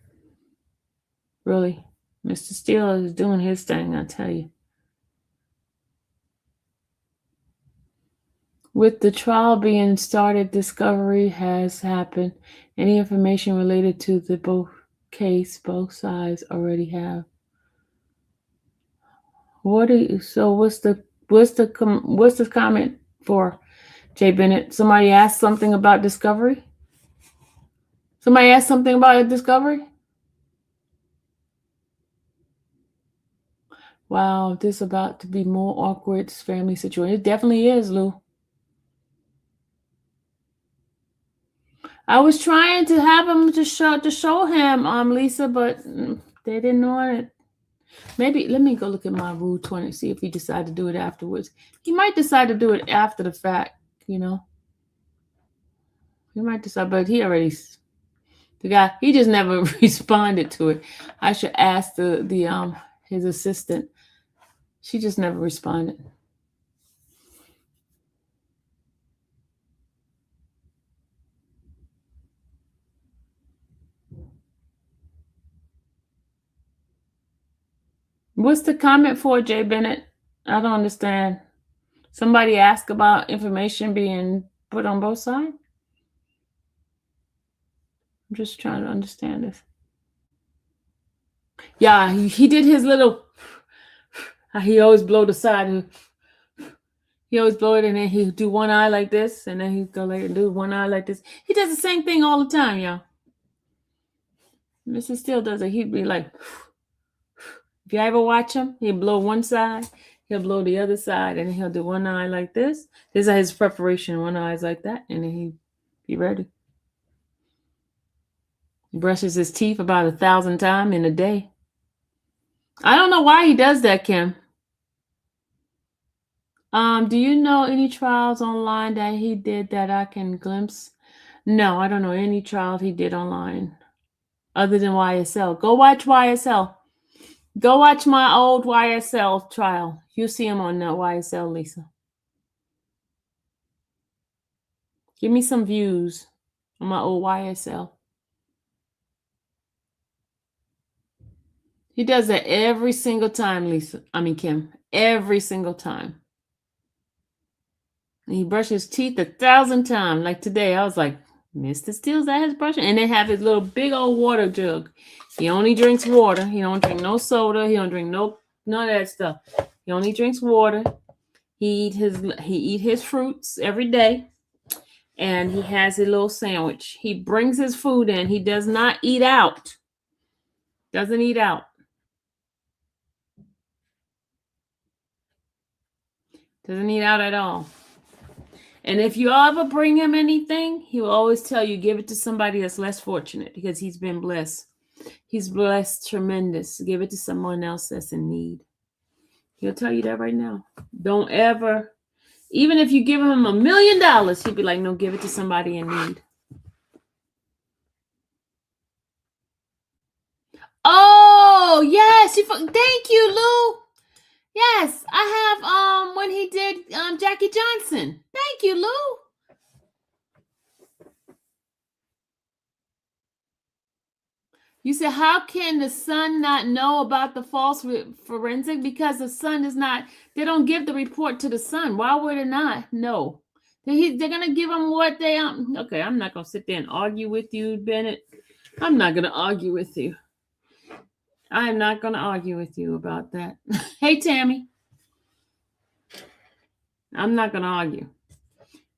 Really. Mr. Steele is doing his thing, I tell you. With the trial being started, discovery has happened. Any information related to the both sides already have. What's the comment for, Jay Bennett? Somebody asked something about discovery? Somebody asked something about a discovery? Wow, this about to be more awkward family situation. It definitely is, Lou. I was trying to have him to show him, Lisa, but they didn't want it. Maybe let me go look at my Rule 20, see if he decided to do it afterwards. He might decide to do it after the fact, He might decide, but the guy, he just never responded to it. I should ask his assistant. She just never responded. What's the comment for, Jay Bennett? I don't understand. Somebody asked about information being put on both sides? I'm just trying to understand this. Yeah, he did his little, he always blow the side. He always blow it, and then he'll do one eye like this, and then he'll go later and do one eye like this. He does the same thing all the time, y'all. Mr. Steele does it. He'd be like, if you ever watch him, he'll blow one side, he'll blow the other side, and then he'll do one eye like this. This is his preparation. One eye's like that, and then he'd be ready. He brushes his teeth about 1,000 times in a day. I don't know why he does that, Kim. Do you know any trials online that he did that I can glimpse? No, I don't know any trials he did online other than YSL. Go watch YSL. Go watch my old YSL trial. You'll see him on that YSL, Lisa. Give me some views on my old YSL. He does that every single time, Lisa. I mean, Kim. Every single time. And he brushes his teeth 1,000 times. Like today, I was like, Mr. Steele's at his brushing. And they have his little big old water jug. He only drinks water. He don't drink no soda. He don't drink none of that stuff. He only drinks water. He eat his fruits every day. And he has a little sandwich. He brings his food in. He does not eat out. Doesn't eat out. Doesn't eat out at all. And if you ever bring him anything, he will always tell you, give it to somebody that's less fortunate because he's been blessed. He's blessed tremendous. Give it to someone else that's in need. He'll tell you that right now. Don't ever, even if you give him $1 million, he'll be like, no, give it to somebody in need. Oh, Oh, yes. Thank you, Lou. Yes, I have when he did Jackie Johnson. Thank you, Lou. You said, how can the son not know about the false forensic? Because the son is not, they don't give the report to the son. Why would it not? No. They're going to give him what they, okay, I'm not going to sit there and argue with you, Bennett. I'm not going to argue with you. I'm not going to argue with you about that. Hey, Tammy. I'm not going to argue.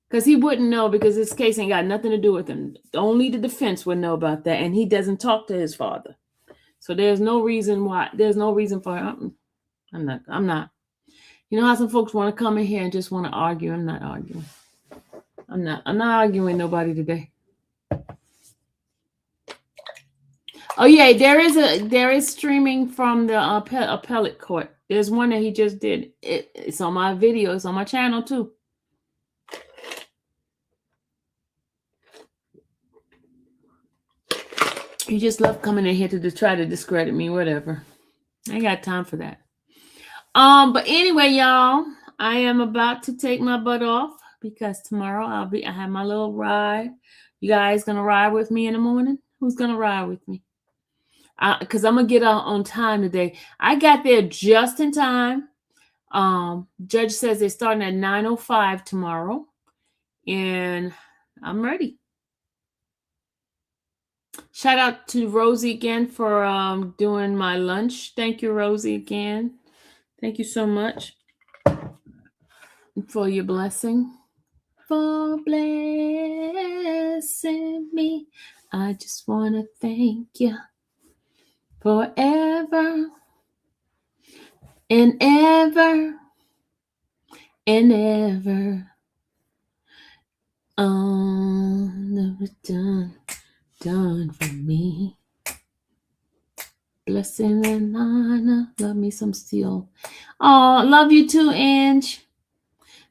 Because he wouldn't know, because this case ain't got nothing to do with him. Only the defense would know about that, and he doesn't talk to his father. So there's no reason why. There's no reason for I'm not. You know how some folks want to come in here and just want to argue? I'm not arguing. I'm not arguing with nobody today. Oh yeah, there is streaming from the appellate court. There's one that he just did. It's on my video. It's on my channel too. You just love coming in here to try to discredit me, whatever. I ain't got time for that. But anyway, y'all, I am about to take my butt off because tomorrow I have my little ride. You guys gonna ride with me in the morning? Who's gonna ride with me? Because I'm gonna get out on time today. I got there just in time. Judge says they're starting at 9:05 tomorrow, and I'm ready. Shout out to Rosie again for doing my lunch. Thank you, Rosie, again. Thank you so much for your blessing. For blessing me. I just want to thank you forever and ever and ever. Never done for me. Blessing and honor. Love me some steel. Oh, love you too, Ange.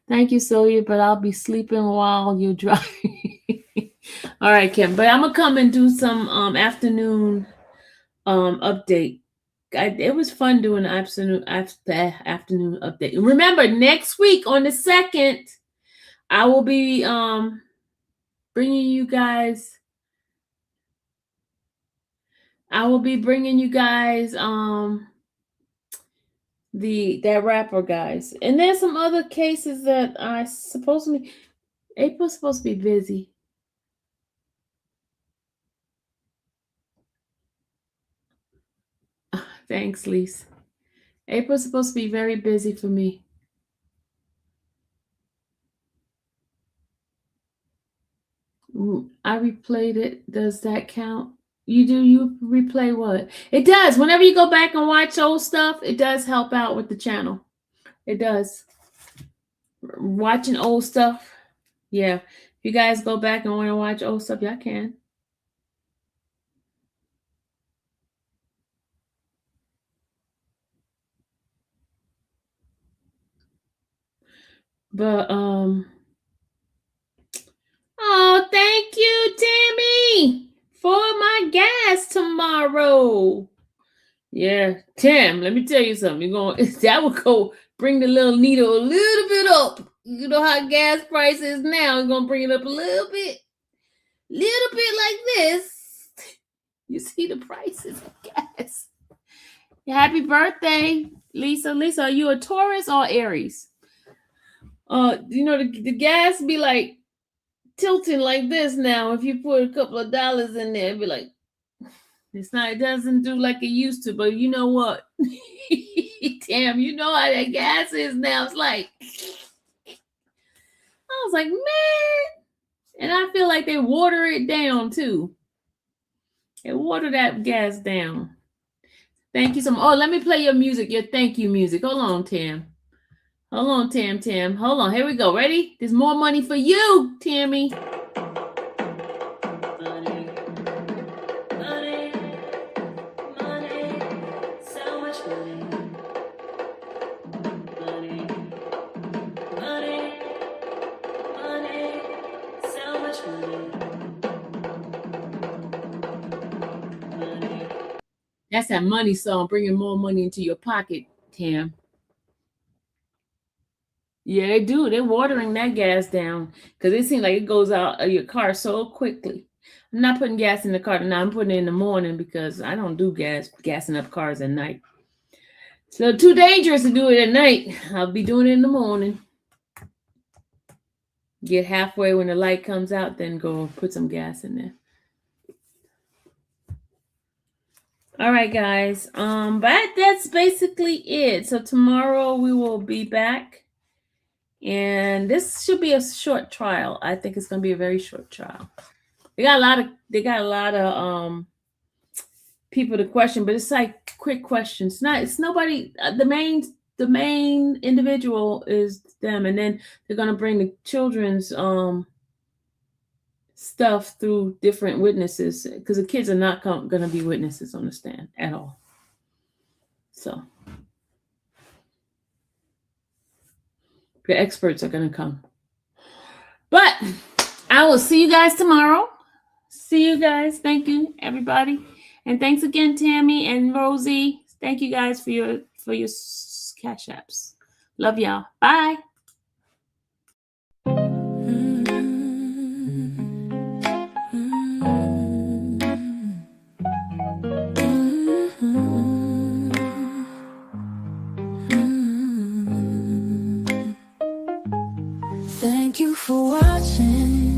Thank you, Sylvia, but I'll be sleeping while you're driving. All right, Kim. But I'm gonna come and do some afternoon update. It was fun doing the afternoon update. Remember, next week on the 2nd, I will be bringing you guys that rapper, guys. And there's some other cases that April's supposed to be busy. Thanks, Lise. April's supposed to be very busy for me. I replayed it. Does that count? You replay what? It does. Whenever you go back and watch old stuff, it does help out with the channel. It does. Watching old stuff. Yeah. If you guys go back and want to watch old stuff, y'all can. But oh, thank you, Tammy, for my gas tomorrow. Yeah, Tim, let me tell you something. That would go bring the little needle a little bit up. You know how gas price is now. It's gonna bring it up a little bit like this. You see the prices of gas. Happy birthday, Lisa. Lisa, are you a Taurus or Aries? You know, the gas be like tilting like this now. If you put a couple of dollars in there, it'd be like, it doesn't do like it used to, but you know what? Damn, you know how that gas is now. It's like, I was like, man. And I feel like they water it down too. They water that gas down. Thank you so much. Oh, let me play your music, your thank you music. Hold on, Tam. Hold on, Tam. Hold on. Here we go. Ready? There's more money for you, Tammy. Money, money, money, so much money. Money, money, money, so much money. Money. That's that money song, bringing more money into your pocket, Tam. Yeah, they do. They're watering that gas down because it seems like it goes out of your car so quickly. I'm not putting gas in the car now. I'm putting it in the morning because I don't do gassing up cars at night. So too dangerous to do it at night. I'll be doing it in the morning. Get halfway when the light comes out, then go put some gas in there. All right, guys. But that's basically it. So tomorrow we will be back. And this should be a short trial. I think it's gonna be a very short trial. They got a lot of people to question, but it's like quick questions. It's nobody. The main individual is them, and then they're gonna bring the children's stuff through different witnesses because the kids are not gonna be witnesses on the stand at all. So the experts are gonna come. But I will see you guys tomorrow. See you guys. Thank you, everybody. And thanks again, Tammy and Rosie. Thank you guys for your cash apps. Love y'all. Bye. Thank you for watching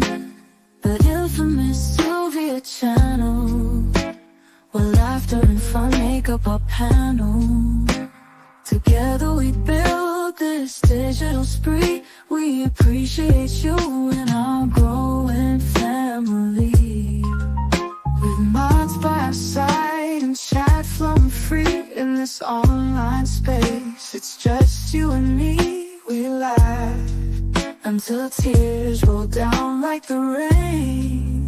the Infamous Sylvia channel, where laughter and fun make up our panel. Together we build this digital spree. We appreciate you and our growing family. With minds by our side and chat flowing free in this online space. It's just you and me. We laugh until tears roll down like the rain.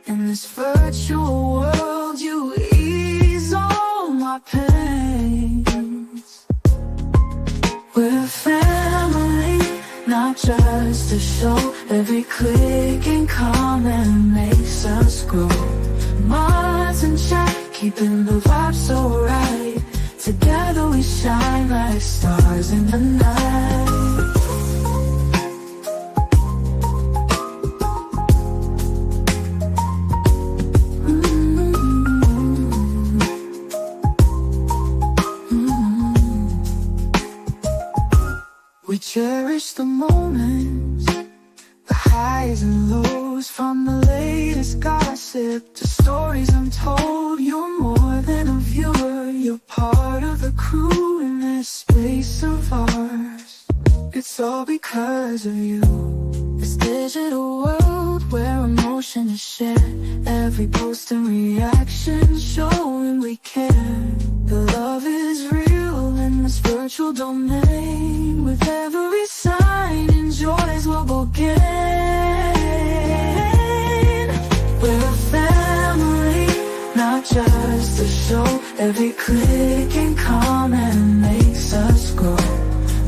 In this virtual world, you ease all my pains. We're family, not just a show. Every click and comment makes us grow. Mods and chat, keeping the vibe so right. Together we shine like stars in the night. We cherish the moments, the highs and lows, from the latest gossip to stories untold. You're more than a viewer, you're part of the crew in this space of ours. It's all because of you. This digital world where emotion is shared, every post and reaction showing we care. The love is real in this virtual domain. With every sign, enjoys what we'll gain. We're a family, not just a show. Every click and comment makes us grow.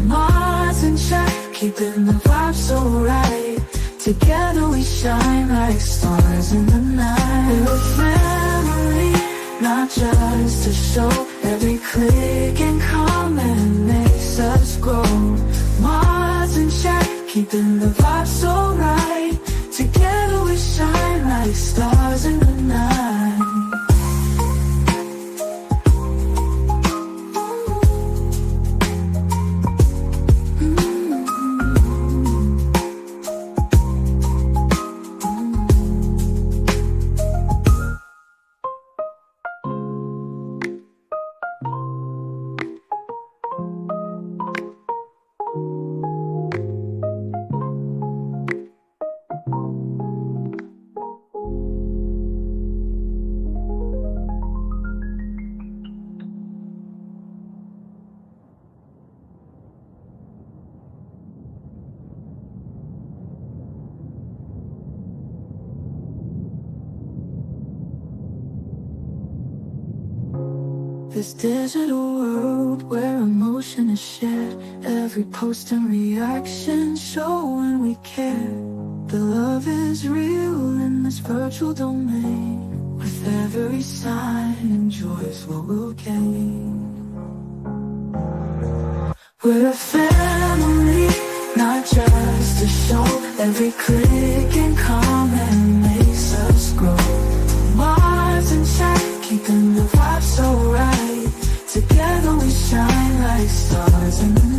Mods and chat, keeping the vibe so right. Together we shine like stars in the night. We're a family, not just a show. Every click and comment makes us grow. Mods and chat, keeping the vibe so right. Together we shine like stars in the night. This digital world where emotion is shared, every post and reaction showing we care. The love is real in this virtual domain. With every every sign enjoys what we'll gain. We're a family, not just a show. Every click and comment makes us grow. Mars and chat, keeping the vibe so right. Together we shine like stars in the